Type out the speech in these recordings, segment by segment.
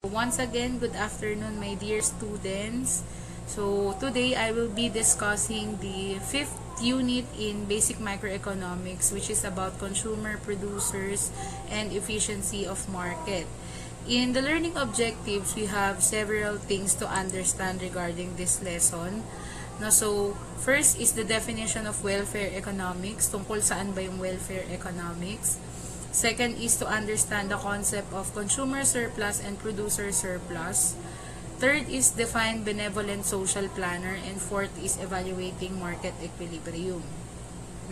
Once again, good afternoon my dear students. So today I will be discussing the 5th unit in basic microeconomics, which is about consumer, producers, and efficiency of market. In the learning objectives, we have several things to understand regarding this lesson. So first is the definition of welfare economics. Tungkol saan ba yung welfare economics? Second is to understand the concept of consumer surplus and producer surplus. Third is define benevolent social planner. And fourth is evaluating market equilibrium.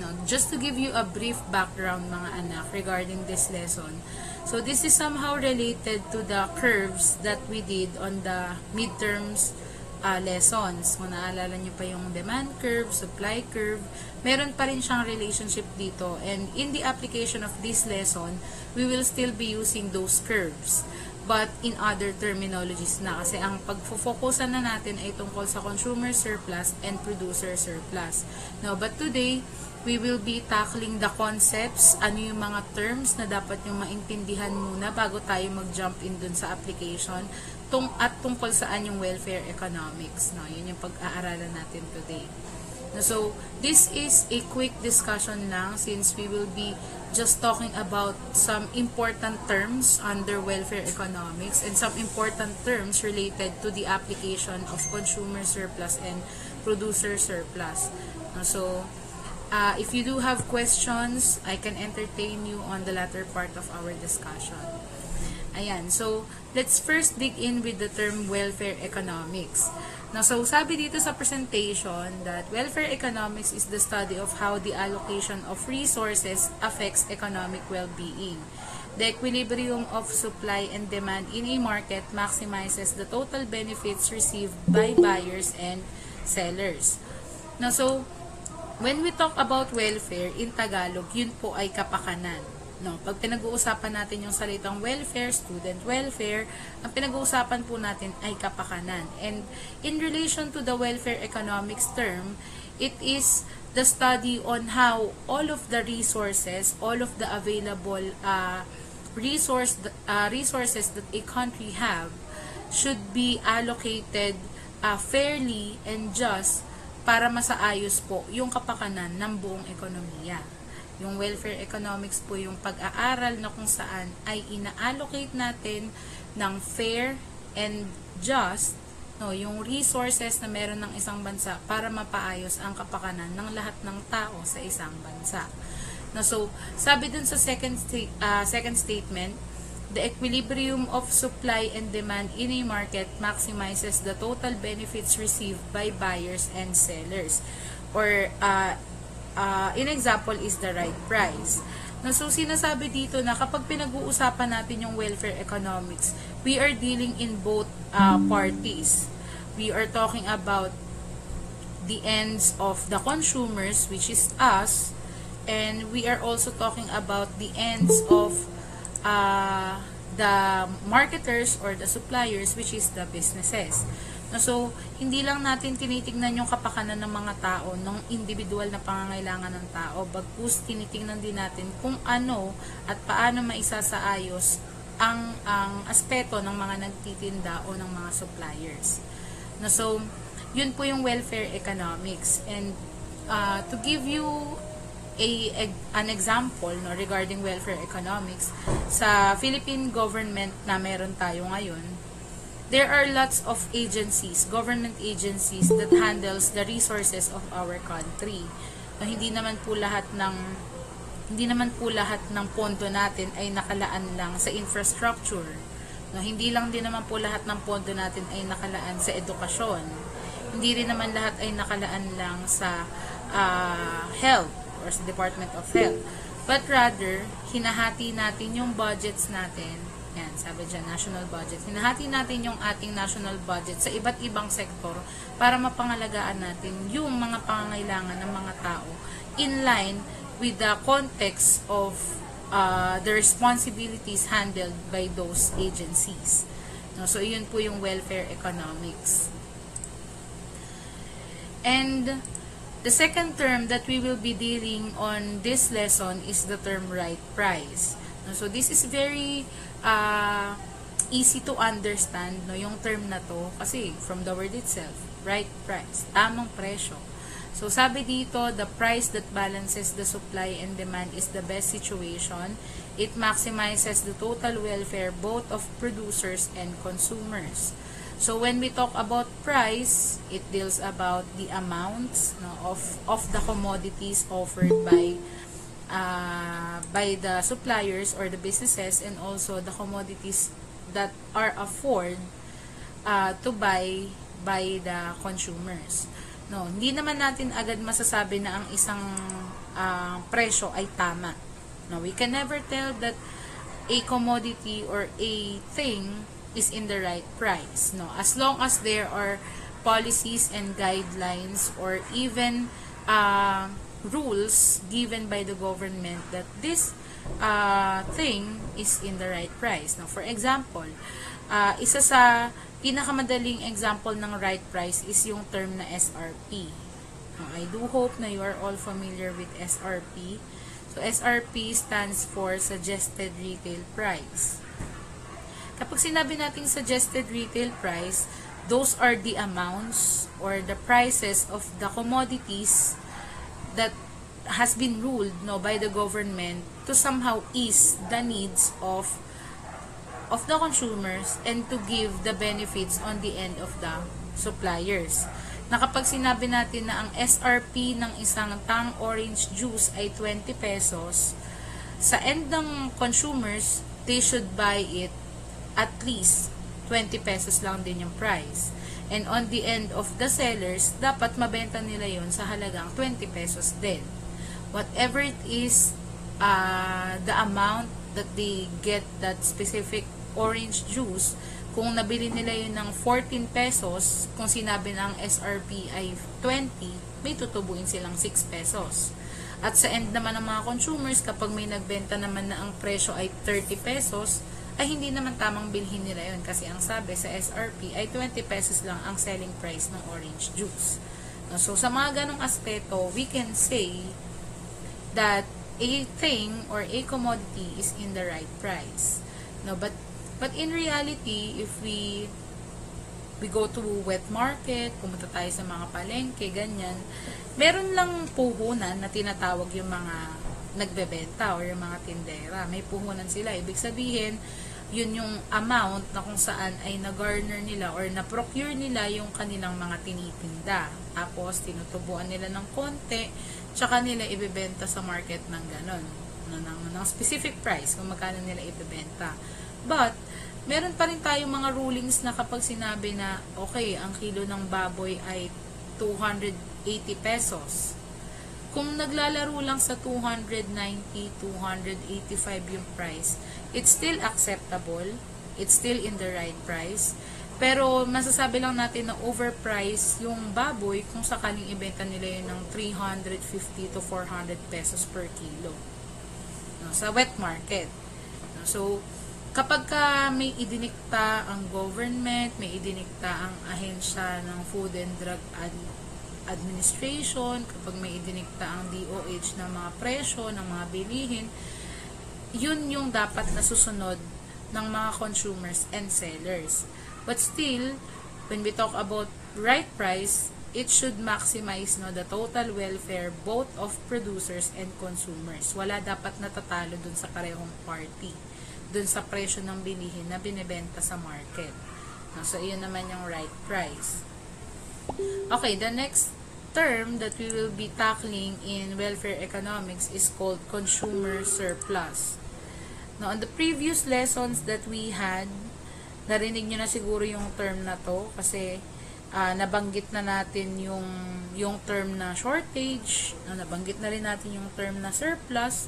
Now, just to give you a brief background mga anak regarding this lesson. So this is somehow related to the curves that we did on the midterms lessons. Kung naalala nyo pa yung demand curve, supply curve, meron pa rin siyang relationship dito. And in the application of this lesson, we will still be using those curves. But in other terminologies na. Kasi ang pagfo-focusan na natin ay tungkol sa consumer surplus and producer surplus. Now, but today, we will be tackling the concepts, ano yung mga terms na dapat yung maintindihan muna bago tayo mag-jump in dun sa application at tungkol saan yung welfare economics. No? Yun yung pag-aaralan natin today. So, this is a quick discussion lang since we will be just talking about some important terms under welfare economics and some important terms related to the application of consumer surplus and producer surplus. So, if you do have questions, I can entertain you on the latter part of our discussion. Ayan, so let's first dig in with the term welfare economics. Now, so sabi dito sa presentation that welfare economics is the study of how the allocation of resources affects economic well-being. The equilibrium of supply and demand in a market maximizes the total benefits received by buyers and sellers. Now, so when we talk about welfare in Tagalog, yun po ay kapakanan. No, pag pinag-uusapan natin yung salitang welfare, student welfare, ang pinag-uusapan po natin ay kapakanan. And in relation to the welfare economics term, it is the study on how all of the resources, all of the available resources that a country have should be allocated fairly and just para masaayos po yung kapakanan ng buong ekonomiya. Yung welfare economics po yung pag-aaral na kung saan ay ina-allocate natin ng fair and just yung resources na meron ng isang bansa para mapaayos ang kapakanan ng lahat ng tao sa isang bansa. So, sabi dun sa second statement, the equilibrium of supply and demand in a market maximizes the total benefits received by buyers and sellers. Or, in example is the right price. So, sinasabi dito na kapag pinag-uusapan natin yung welfare economics, we are dealing in both parties. We are talking about the ends of the consumers, which is us, and we are also talking about the ends of the marketers or the suppliers, which is the businesses. So, hindi lang natin tinitingnan yung kapakanan ng mga tao, ng individual na pangangailangan ng tao, bagkus tinitingnan din natin kung ano at paano maisasaayos ang aspeto ng mga nagtitinda o ng mga suppliers. So, yun po yung welfare economics. And to give you an example regarding welfare economics, sa Philippine government na meron tayo ngayon, there are lots of agencies, government agencies that handles the resources of our country. Hindi naman po lahat ng pondo natin ay nakalaan lang sa infrastructure. Hindi lang din naman po lahat ng pondo natin ay nakalaan sa edukasyon. Hindi rin naman lahat ay nakalaan lang sa health or sa Department of Health. But rather, hinahati natin yung budgets natin. Yan, sabi dyan, national budget. Hinahati natin yung ating national budget sa iba't ibang sektor para mapangalagaan natin yung mga pangangailangan ng mga tao in line with the context of the responsibilities handled by those agencies. So, yun po yung welfare economics. And the second term that we will be dealing on this lesson is the term right price. So, this is very easy to understand, no, yung term na to kasi from the word itself, right price, tamang presyo. So sabi dito, the price that balances the supply and demand is the best situation. It maximizes the total welfare both of producers and consumers. So when we talk about price, it deals about the amounts, no, of the commodities offered by the suppliers or the businesses, and also the commodities that are afforded to buy by the consumers. No, hindi naman natin agad masasabi na ang isang presyo ay tama. No, we can never tell that a commodity or a thing is in the right price. No, as long as there are policies and guidelines or even rules given by the government that this thing is in the right price. Now, for example, isa sa pinakamadaling example ng right price is yung term na SRP. Now, I do hope na you are all familiar with SRP. So, SRP stands for Suggested Retail Price. Kapag sinabi nating Suggested Retail Price, those are the amounts or the prices of the commodities that has been ruled, no, by the government to somehow ease the needs of the consumers and to give the benefits on the end of the suppliers. Na kapag sinabi natin na ang SRP ng isang Tang orange juice ay 20 pesos, sa end ng consumers, they should buy it at least 20 pesos lang din yung price. And on the end of the sellers, dapat mabenta nila yun sa halagang 20 pesos din. Whatever it is, the amount that they get that specific orange juice, kung nabili nila yun ng 14 pesos, kung sinabi ng SRP ay 20, may tutubuin silang 6 pesos. At sa end naman ng mga consumers, kapag may nagbenta naman na ang presyo ay 30 pesos, ay hindi naman tamang bilhin nila yun kasi ang sabi sa SRP ay 20 pesos lang ang selling price ng orange juice. So, sa mga ganong aspeto, we can say that a thing or a commodity is in the right price. No, but in reality, if we go to wet market, pumunta tayo sa mga palengke, ganyan, meron lang puhunan na tinatawag yung mga nagbebenta or yung mga tindera. May puhunan sila. Ibig sabihin, yun yung amount na kung saan ay na-garner nila or na-procure nila yung kanilang mga tinitinda. Tapos, tinutubuan nila ng konti, tsaka nila ibebenta sa market ng ganon. Ng specific price kung magkano nila ibebenta. But, meron pa rin tayong mga rulings na kapag sinabi na, okay, ang kilo ng baboy ay 280 pesos. Kung naglalaro lang sa 290, 285 yung price, it's still acceptable. It's still in the right price. Pero, masasabi lang natin na overprice yung baboy kung sakaling ibenta nila yun ng 350 to 400 pesos per kilo. No, sa wet market. No, so, kapag may idinikta ang government, may idinikta ang ahensya ng Food and Drug Administration, kapag may idinikta ang DOH ng mga presyo, ng mga bilihin, yun yung dapat nasusunod ng mga consumers and sellers. But still, when we talk about right price, it should maximize, no, the total welfare both of producers and consumers. Wala dapat natatalo dun sa parehong party, dun sa presyo ng bilihin na binibenta sa market. So, iyon naman yung right price. Okay, the next term that we will be tackling in welfare economics is called consumer surplus. Now, on the previous lessons that we had, narinig nyo na siguro yung term na to kasi nabanggit na natin yung term na shortage, nabanggit na rin natin yung term na surplus,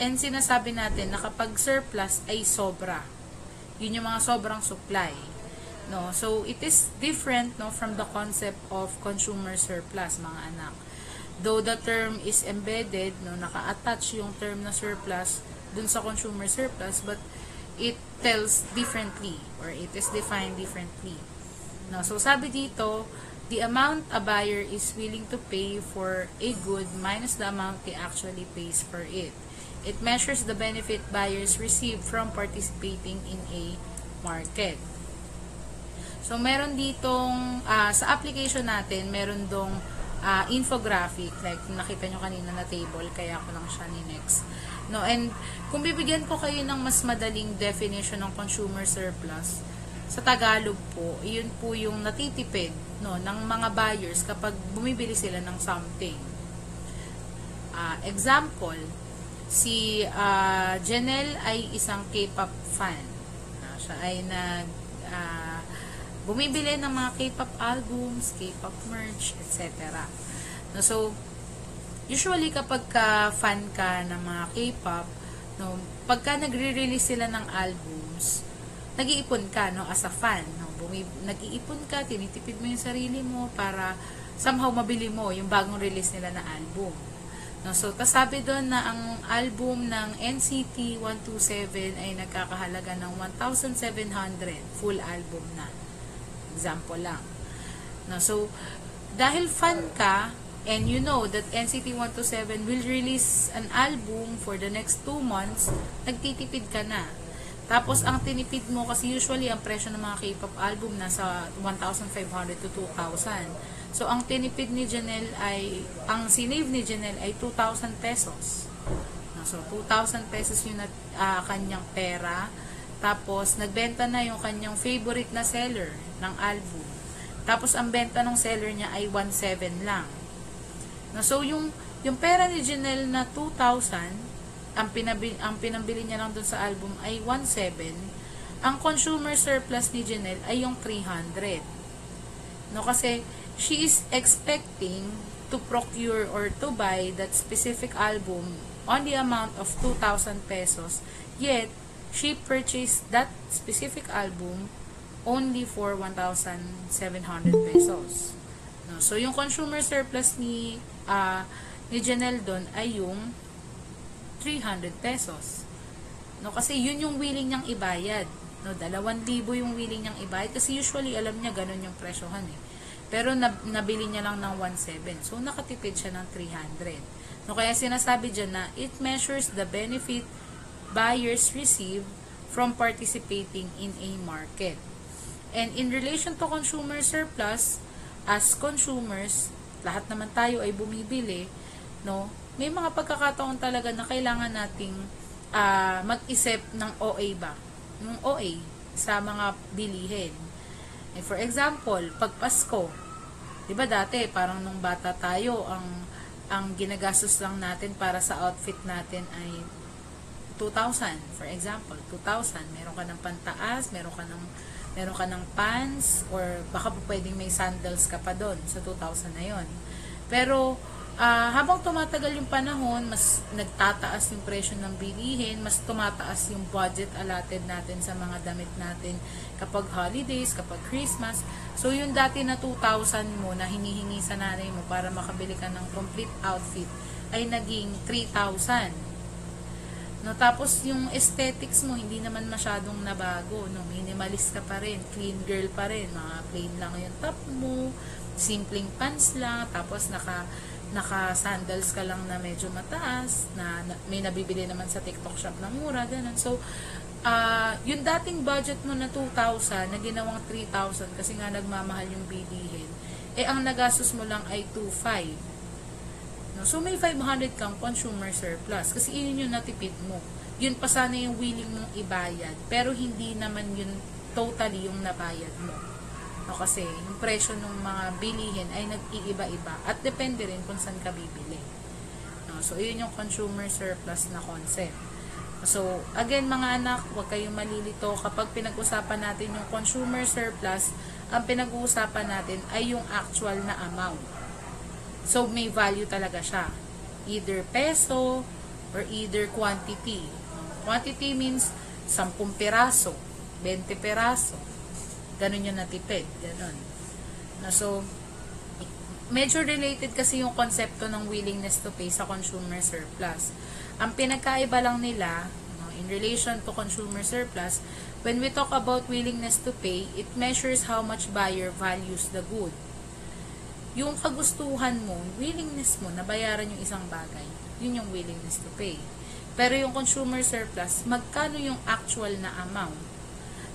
and sinasabi natin na kapag surplus ay sobra. Yun yung mga sobrang supply. No, so it is different, no, from the concept of consumer surplus, mga anak. Though the term is embedded, no, naka-attach yung term na surplus dun sa consumer surplus, but it tells differently or it is defined differently. No, so sabi dito, the amount a buyer is willing to pay for a good minus the amount he actually pays for it. It measures the benefit buyers receive from participating in a market. So, meron ditong, sa application natin, meron dong infographic, like nakita nyo kanina na table, kaya ako lang siya ni-next. No, and kung bibigyan ko kayo ng mas madaling definition ng consumer surplus, sa Tagalog po, iyon po yung natitipid, no, ng mga buyers kapag bumibili sila ng something. Example, si Janelle ay isang K-pop fan. Siya ay bumibili ng mga K-pop albums, K-pop merch, etc. No, so, usually kapag fan ka ng mga K-pop, no, pagka nagre-release sila ng albums, nag-iipon ka, no, as a fan. No, nag-iipon ka, tinitipid mo yung sarili mo para somehow mabili mo yung bagong release nila na album. No, so, sabi doon na ang album ng NCT 127 ay nagkakahalaga ng 1,700 full album na. Example lang. No, so, dahil fan ka, and you know that NCT 127 will release an album for the next 2 months, nagtitipid ka na. Tapos, ang tinipid mo, kasi usually, ang presyo ng mga K-pop album nasa 1,500 to 2,000. So, ang tinipid ni Janelle ay, ang sinave ni Janelle ay 2,000 pesos. So, 2,000 pesos yung kanyang pera. Tapos, nagbenta na yung kanyang favorite na seller ng album. Tapos, ang benta ng seller niya ay 1,700 lang. No, so, yung pera ni Janelle na 2,000, ang pinambili niya lang dun sa album ay 1,700. Ang consumer surplus ni Janelle ay yung 300. No, kasi, she is expecting to procure or to buy that specific album on the amount of 2,000 pesos. Yet, she purchased that specific album only for 1,700 pesos. No, so, yung consumer surplus ni Janelle doon ay yung 300 pesos. No, kasi yun yung willing niyang ibayad. No, 2,000 yung willing niyang ibayad. Kasi usually, alam niya, ganun yung presyohan eh. Pero, nabili niya lang ng 1,700. So, nakatipid siya ng 300. No, kaya sinasabi dyan na, it measures the benefit buyers receive from participating in a market. And in relation to consumer surplus, as consumers, lahat naman tayo ay bumibili, no? May mga pagkakataon talaga na kailangan nating mag-isip ng OA ba? Yung OA sa mga bilihin. And for example, pag Pasko, 'di ba dati parang nung bata tayo, ang ginagastos lang natin para sa outfit natin ay 2,000, for example, 2,000. Meron ka ng pantaas, meron ka ng pants, or baka po pwedeng may sandals ka pa doon sa 2,000 na yon. Pero, habang tumatagal yung panahon, mas nagtataas yung presyo ng bilihin, mas tumataas yung budget allotted natin sa mga damit natin kapag holidays, kapag Christmas. So, yung dati na 2,000 mo na hinihingi sa nanay mo para makabili ka ng complete outfit ay naging 3,000. No, tapos yung aesthetics mo hindi naman masyadong nabago, no, minimalist ka pa rin, clean girl pa rin, mga plain lang yung top mo, simpleng pants lang, tapos naka sandals ka lang na medyo mataas, na may nabibili naman sa TikTok shop na mura, ganun. So, yung dating budget mo na 2,000 na ginawang 3,000 kasi nga nagmamahal yung bilihin, ang nagastos mo lang ay 2,500. No? So, may 500 kang consumer surplus kasi yun yung natipid mo. Yun pa sana yung willing mong ibayad, pero hindi naman yun totally yung nabayad mo. No? Kasi yung presyo ng mga bilihin ay nag-iiba-iba at depende rin kung saan ka bibili. No? So, yun yung consumer surplus na concept. So, again mga anak, huwag kayong malilito. Kapag pinag-usapan natin yung consumer surplus, ang pinag-uusapan natin ay yung actual na amount. So, may value talaga siya. Either peso or either quantity. Quantity means 10 piraso, 20 piraso. Ganun yung natipid. Ganun. So, medyo related kasi yung konsepto ng willingness to pay sa consumer surplus. Ang pinagkaiba lang nila, in relation to consumer surplus, when we talk about willingness to pay, it measures how much buyer values the good. Yung kagustuhan mo, willingness mo na bayaran yung isang bagay, yun yung willingness to pay. Pero yung consumer surplus, magkano yung actual na amount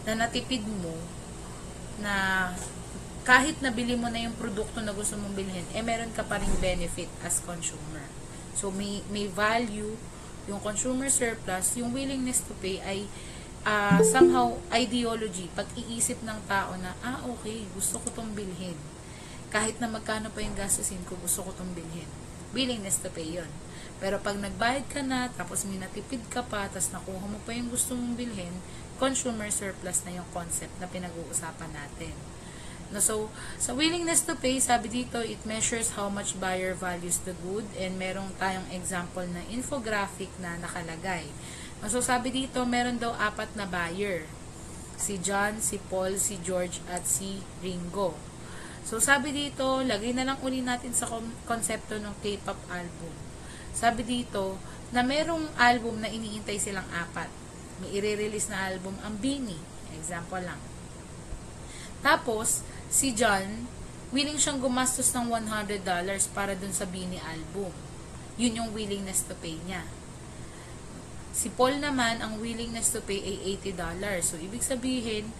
na natipid mo, na kahit nabili mo na yung produkto na gusto mong bilhin, meron ka pa ring benefit as consumer. So, may value yung consumer surplus. Yung willingness to pay ay somehow ideology, pag-iisip ng tao na, okay, gusto ko tong bilhin. Kahit na magkano pa yung gastusin ko, gusto ko tong bilhin. Willingness to pay yun. Pero pag nagbayad ka na, tapos may natipid ka pa, tapos nakuha mo pa yung gusto mong bilhin, consumer surplus na yung concept na pinag-uusapan natin. No, so, sa willingness to pay, sabi dito, it measures how much buyer values the good, and merong tayong example na infographic na nakalagay. No, so, sabi dito, meron daw 4 na buyer. Si John, si Paul, si George, at si Ringo. So, sabi dito, lagay na lang uli natin sa konsepto ng K-pop album. Sabi dito, na merong album na iniintay silang 4. May i-release na album ang BINI. Example lang. Tapos, si John, willing siyang gumastos ng $100 para dun sa BINI album. Yun yung willingness to pay niya. Si Paul naman, ang willingness to pay ay $80. So, ibig sabihin,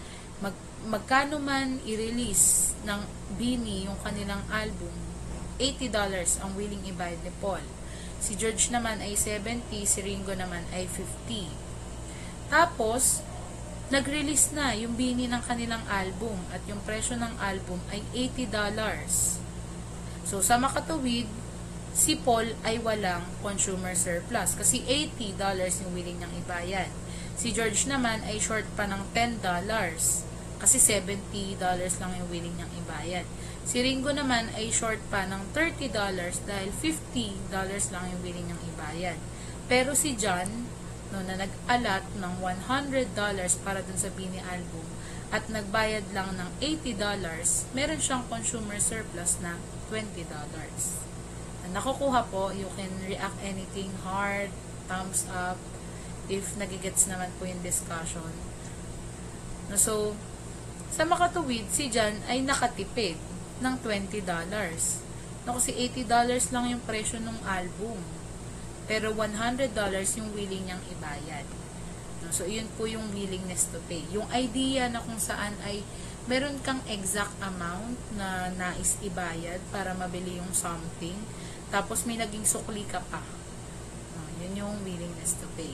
magkano man i-release ng BINI yung kanilang album, $80 ang willing ibayad ni Paul. Si George naman ay 70, si Ringo naman ay 50. Tapos, nag-release na yung BINI ng kanilang album at yung presyo ng album ay $80. So, sa makatuwid, si Paul ay walang consumer surplus kasi $80 yung willing niyang ibayad. Si George naman ay short pa ng $10 kasi $70 lang yung willing niyang ibayad. Si Ringo naman ay short pa ng $30 dahil $50 lang yung willing niyang ibayad. Pero si John, na nag-alat ng $100 para dun sa BINI album at nagbayad lang ng $80, meron siyang consumer surplus na $20. Nakukuha po, you can react anything, heart, thumbs up, if nagigets naman po yung discussion. So, sa makatuwid, si John ay nakatipid ng $20. Kasi $80 lang yung presyo ng album. Pero $100 yung willing niyang ibayad. So, yun po yung willingness to pay. Yung idea na kung saan ay meron kang exact amount na nais ibayad para mabili yung something, tapos may naging sukli ka pa. Yun yung willingness to pay.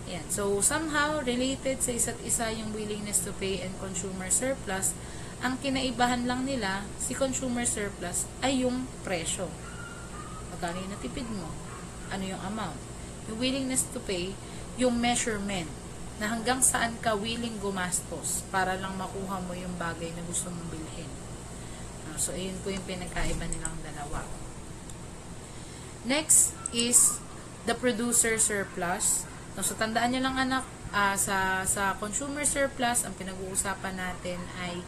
Yan. So, somehow, related sa isa't isa yung willingness to pay and consumer surplus. Ang kinaibahan lang nila, si consumer surplus, ay yung presyo. Magkano yung natipid mo? Ano yung amount? Yung willingness to pay, yung measurement, na hanggang saan ka willing gumastos para lang makuha mo yung bagay na gusto mong bilhin. So, ayun po yung pinagkaiba nilang dalawa. Next is the producer surplus. So, tandaan nyo lang anak, sa consumer surplus, ang pinag-uusapan natin ay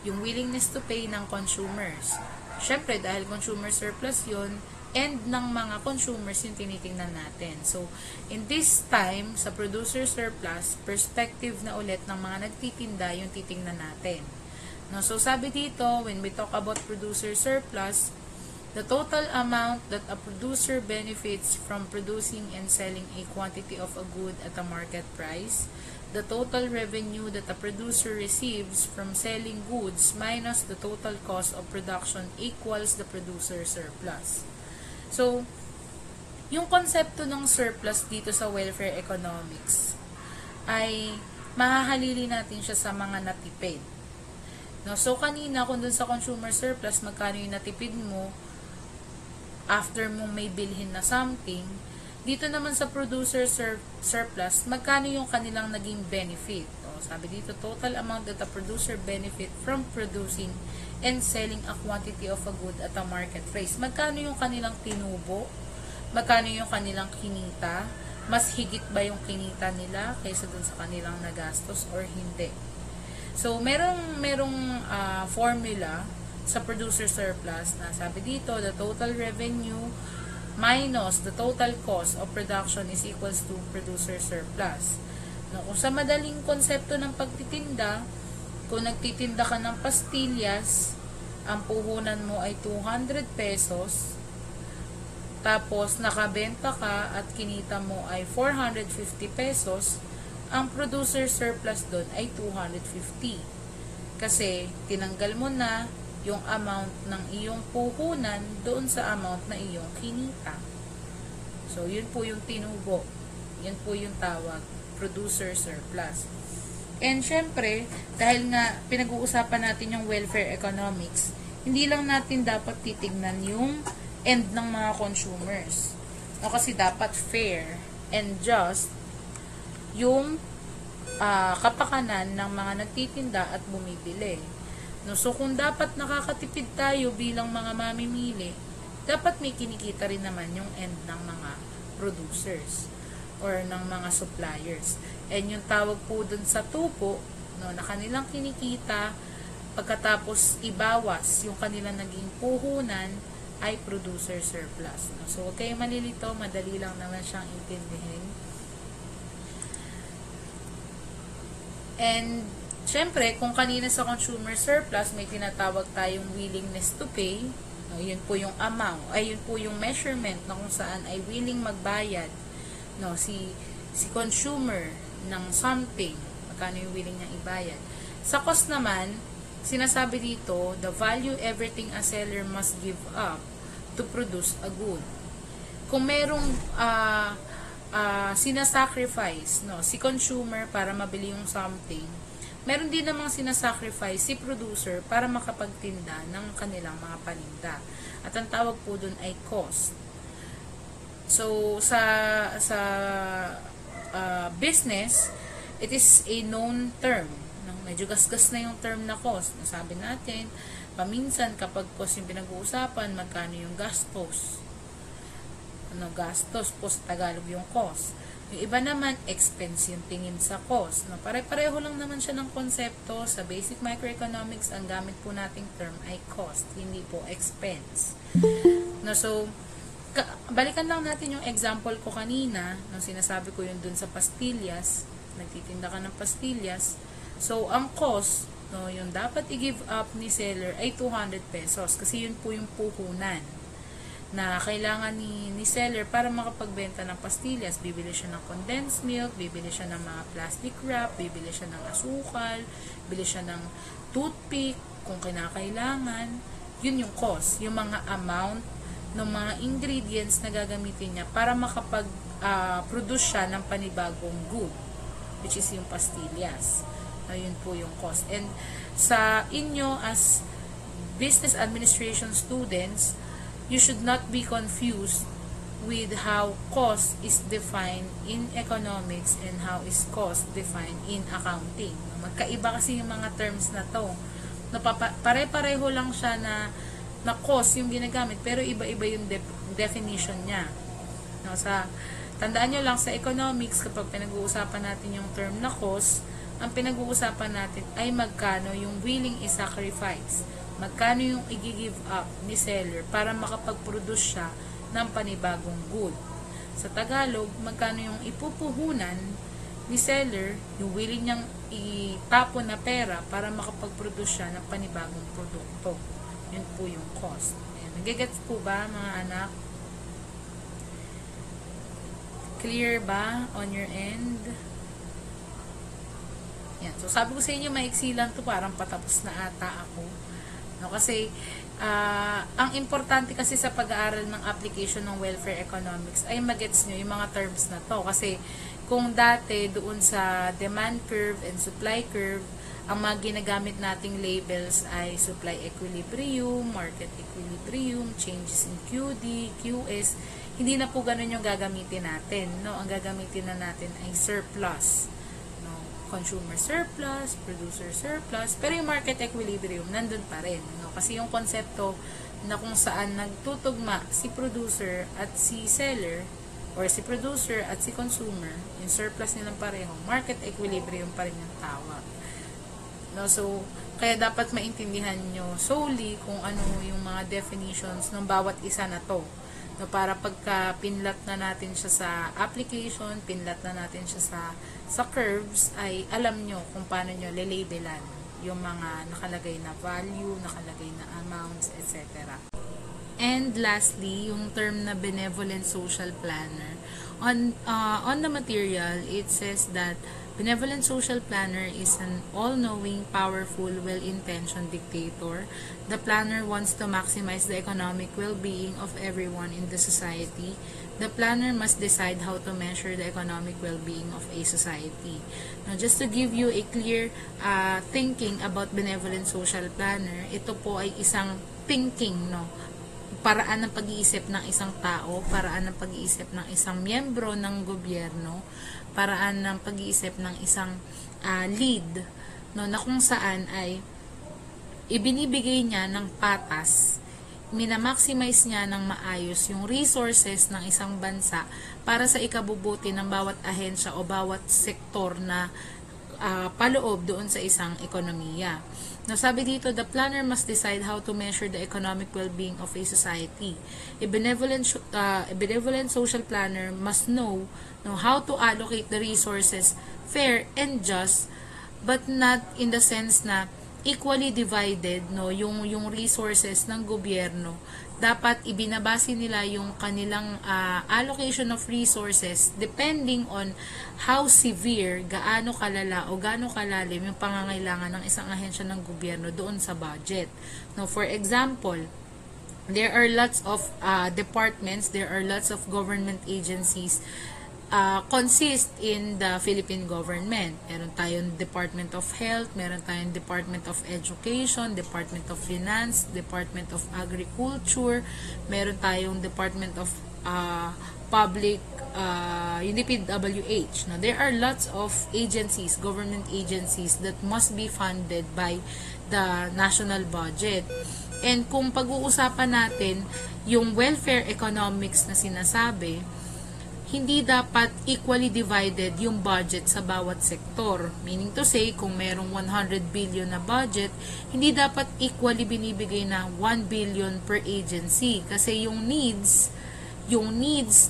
yung willingness to pay ng consumers. Siyempre, dahil consumer surplus yun, end ng mga consumers yung tinitingnan natin. So, in this time, sa producer surplus, perspective na ulit ng mga nagtitinda yung titingnan natin. No, so, sabi dito, when we talk about producer surplus, the total amount that a producer benefits from producing and selling a quantity of a good at a market price, the total revenue that a producer receives from selling goods minus the total cost of production equals the producer surplus. So, yung konsepto ng surplus dito sa welfare economics ay mahahalili natin siya sa mga natipid. No, so, kanina kung dun sa consumer surplus, magkano yung natipid mo after mong may bilhin na something, dito naman sa producer surplus, magkano yung kanilang naging benefit. Sabi dito, total amount that a producer benefit from producing and selling a quantity of a good at a market price. Magkano yung kanilang tinubo? Magkano yung kanilang kinita? Mas higit ba yung kinita nila kaysa dun sa kanilang nagastos or hindi? So, merong formula sa producer surplus na sabi dito, the total revenue minus the total cost of production is equals to producer surplus. No, kung sa madaling konsepto ng pagtitinda, kung nagtitinda ka ng pastillas, ang puhunan mo ay 200 pesos, tapos nakabenta ka at kinita mo ay 450 pesos, ang producer surplus doon ay 250. Kasi tinanggal mo na yung amount ng iyong puhunan doon sa amount na iyong kinita. So, yun po yung tinubo. Yun po yung tawag, producer surplus. And syempre, dahil nga pinag-uusapan natin yung welfare economics, hindi lang natin dapat titignan yung end ng mga consumers. No, kasi dapat fair and just yung kapakanan ng mga nagtitinda at bumibili. No, so kung dapat nakakatipid tayo bilang mga mamimili, dapat may kinikita rin naman yung end ng mga producers or ng mga suppliers. And yung tawag po dun sa tupo, no, na kanilang kinikita, pagkatapos ibawas yung kanilang naging puhunan, ay producer surplus. No? So, huwag kayong malilito, madali lang naman siyang intindihin. And, syempre, kung kanina sa consumer surplus, may tinatawag tayong willingness to pay, no, yun po yung amount, ay yun po yung measurement na kung saan ay willing magbayad, no, si consumer ng something, magkano yung willing niyang ibayad. Sa cost naman, sinasabi dito, the value everything a seller must give up to produce a good. Kung merong sinasacrifice, no, si consumer para mabili yung something, meron din namang sinasacrifice si producer para makapagtinda ng kanilang mga paninda. At ang tawag po dun ay cost. So, sa business, it is a known term. No? Medyo gasgas na yung term na cost. Nasabi natin, paminsan kapag cost yung pinag-uusapan, magkano yung gastos. Ano, gastos po sa Tagalog yung cost. Yung iba naman, expense yung tingin sa cost. No? Pare-pareho lang naman siya ng konsepto. Sa basic microeconomics, ang gamit po nating term ay cost, hindi po expense. No, so, balikan lang natin yung example ko kanina, nung sinasabi ko yun dun sa pastillas, nagtitinda ka ng pastillas. So, ang cost, no, yung dapat i-give up ni seller ay 200 pesos kasi yun po yung puhunan na kailangan ni seller para makapagbenta ng pastillas. Bibili siya ng condensed milk, bibili siya ng mga plastic wrap, bibili siya ng asukal, bibili siya ng toothpick kung kinakailangan. Yun yung cost, yung mga amount ng mga ingredients na gagamitin niya para makapag-produce siya ng panibagong good, which is yung pastillas. Ayun po yung cost. And sa inyo as business administration students, you should not be confused with how cost is defined in economics and how is cost defined in accounting. Magkaiba kasi yung mga terms na to. Pare-pareho lang siya na cost yung ginagamit, pero iba-iba yung definition niya. No, tandaan nyo lang, sa economics, kapag pinag-uusapan natin yung term na cost, ang pinag-uusapan natin ay magkano yung willing i-sacrifice, magkano yung i-give up ni seller para makapag-produce siya ng panibagong good. Sa Tagalog, magkano yung ipupuhunan ni seller, yung willing niyang itapon na pera para makapag-produce siya ng panibagong produkto. Yun po yung cost. Nagigets po ba, mga anak? Clear ba on your end? Yan. So, sabi ko sa inyo, maiksi lang to, parang patapos na ata ako. No, kasi, ang importante kasi sa pag-aaral ng application ng welfare economics ay magets nyo yung mga terms na to. Kasi, kung dati doon sa demand curve and supply curve, ang mga ginagamit nating labels ay supply equilibrium, market equilibrium, changes in QD, QS. Hindi na po ganun yung gagamitin natin. No? Ang gagamitin na natin ay surplus. No? Consumer surplus, producer surplus. Pero yung market equilibrium, nandun pa rin. No? Kasi yung konsepto na kung saan nagtutugma si producer at si seller, or si producer at si consumer, yung surplus nilang pareho, market equilibrium pa rin yung tawag. No, so, kaya dapat maintindihan nyo solely kung ano yung mga definitions ng bawat isa na to. No, para pagka pinlat na natin siya sa application, pinlat na natin siya sa curves, ay alam nyo kung paano nyo lelabelan yung mga nakalagay na value, nakalagay na amounts, etc. And lastly, yung term na benevolent social planner. On the material, it says that Benevolent social planner is an all-knowing, powerful, well-intentioned dictator. The planner wants to maximize the economic well-being of everyone in the society. The planner must decide how to measure the economic well-being of a society. Now, just to give you a clear thinking about benevolent social planner, ito po ay isang thinking, no? Paraan ng pag-iisip ng isang tao, paraan ng pag-iisip ng isang miyembro ng gobyerno, paraan ng pag-iisip ng isang lead, no, na kung saan ay ibinibigay niya ng patas, minamaximize niya ng maayos yung resources ng isang bansa para sa ikabubuti ng bawat ahensya o bawat sektor na paloob doon sa isang ekonomiya. Now, sabi dito, the planner must decide how to measure the economic well-being of a society. A benevolent social planner must know how to allocate the resources fair and just, but not in the sense na equally divided, no, yung resources ng gobyerno. Dapat ibinabase nila yung kanilang allocation of resources depending on how severe, gaano kalala o gaano kalalim yung pangangailangan ng isang ahensya ng gobyerno doon sa budget. No, for example, there are lots of departments, there are lots of government agencies consist in the Philippine government. Meron tayong Department of Health, meron tayong Department of Education, Department of Finance, Department of Agriculture, meron tayong Department of Public, yung DPWH. Now, there are lots of agencies, government agencies that must be funded by the national budget. And kung pag-uusapan natin yung welfare economics na sinasabi, hindi dapat equally divided yung budget sa bawat sektor. Meaning to say, kung merong 100 billion na budget, hindi dapat equally binibigay na 1 billion per agency. Kasi yung needs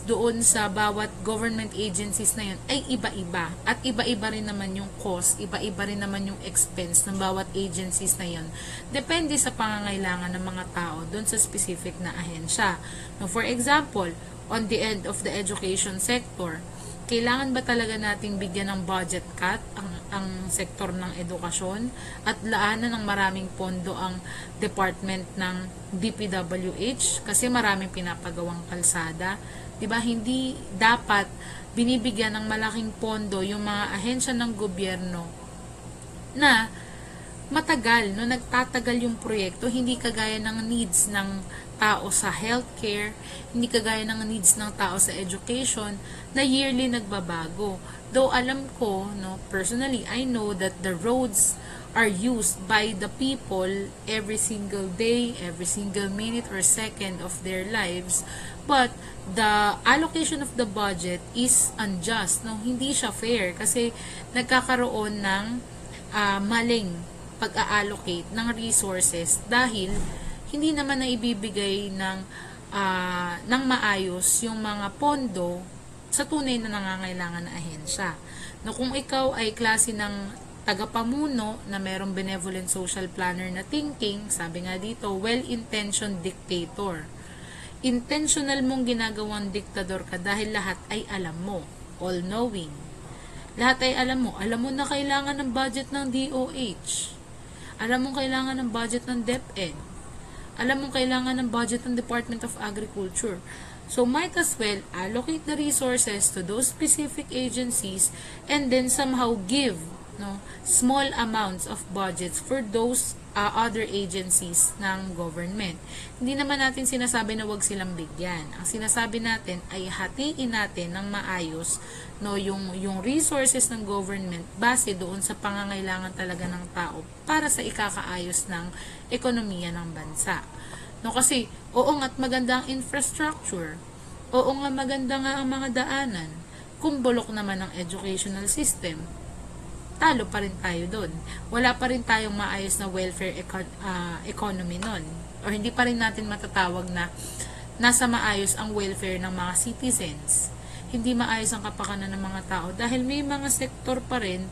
doon sa bawat government agencies na yun ay iba-iba. At iba-iba rin naman yung cost, iba-iba rin naman yung expense ng bawat agencies na yun. Depende sa pangangailangan ng mga tao doon sa specific na ahensya. Now, for example, on the end of the education sector, kailangan ba talaga nating bigyan ng budget cut ang sektor ng edukasyon at laanan ng maraming pondo ang department ng DPWH kasi maraming pinapagawang kalsada? 'Di ba? Hindi dapat binibigyan ng malaking pondo yung mga ahensya ng gobyerno na matagal, no, nagtatagal yung proyekto, hindi kagaya ng needs ng tao sa healthcare, hindi kagaya ng needs ng tao sa education, na yearly nagbabago. Though alam ko, no, personally, I know that the roads are used by the people every single day, every single minute or second of their lives, but the allocation of the budget is unjust, no, hindi siya fair kasi nagkakaroon ng maling pag-allocate ng resources dahil hindi naman na ibibigay ng maayos yung mga pondo sa tunay na nangangailangan na ahensya. No, kung ikaw ay klase ng tagapamuno na merong benevolent social planner na thinking, sabi nga dito, well-intentioned dictator. Intentional mong ginagawang diktador ka dahil lahat ay alam mo, all-knowing. Lahat ay alam mo na kailangan ng budget ng DOH. Alam mo kailangan ng budget ng DepEd. Alam mo kailangan ng budget ng Department of Agriculture. So, might as well allocate the resources to those specific agencies and then somehow give, no, small amounts of budgets for those other agencies ng government. Hindi naman natin sinasabi na wag silang bigyan. Ang sinasabi natin ay hatiin natin ng maayos, no, yung resources ng government base doon sa pangangailangan talaga ng tao para sa ikakaayos ng ekonomiya ng bansa. No, kasi oo nga't maganda ang infrastructure. Oo nga maganda nga ang mga daanan. Kung bulok naman ang educational system, talo pa rin tayo doon. Wala pa rin tayong maayos na welfare economy nun. Or hindi pa rin natin matatawag na nasa maayos ang welfare ng mga citizens. Hindi maayos ang kapakanan ng mga tao dahil may mga sektor pa rin,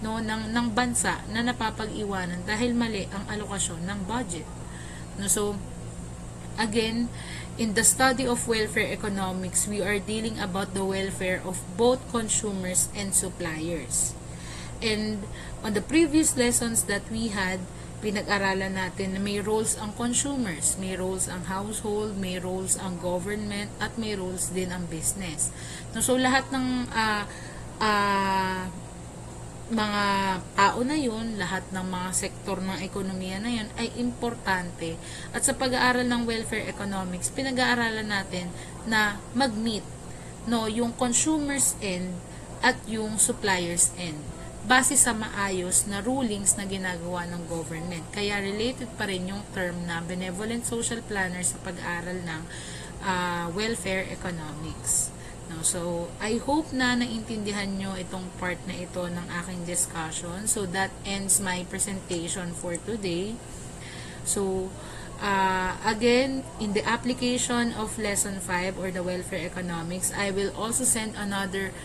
no, ng bansa na napapag-iwanan dahil mali ang alokasyon ng budget. No, so, again, in the study of welfare economics, we are dealing about the welfare of both consumers and suppliers. And on the previous lessons that we had, pinag-aralan natin na may roles ang consumers, may roles ang household, may roles ang government, at may roles din ang business. No, so lahat ng mga tao na yun, lahat ng mga sektor ng ekonomiya na yun ay importante. At sa pag-aaral ng welfare economics, pinag-aaralan natin na mag-meet yung consumers end at yung suppliers end base sa maayos na rulings na ginagawa ng government. Kaya related pa rin yung term na benevolent social planner sa pag-aaral ng welfare economics. No, so, I hope na naintindihan nyo itong part na ito ng aking discussion. So, that ends my presentation for today. So, again, in the application of Lesson 5 or the Welfare Economics, I will also send another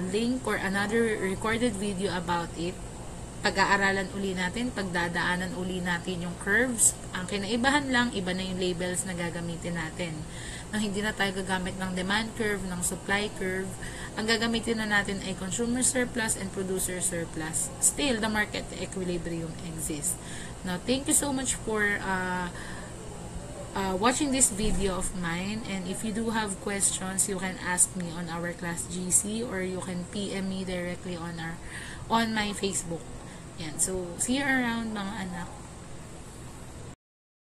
link or another recorded video about it. Pag-aaralan uli natin, pagdadaanan uli natin yung curves. Ang kinaibahan lang, iba na yung labels na gagamitin natin. No, hindi na tayo gagamit ng demand curve, ng supply curve. Ang gagamitin na natin ay consumer surplus and producer surplus. Still, the market equilibrium exists. Now, thank you so much for watching this video of mine, and if you do have questions, you can ask me on our class GC, or you can PM me directly on my Facebook. Yan. So, see you around, mga anak.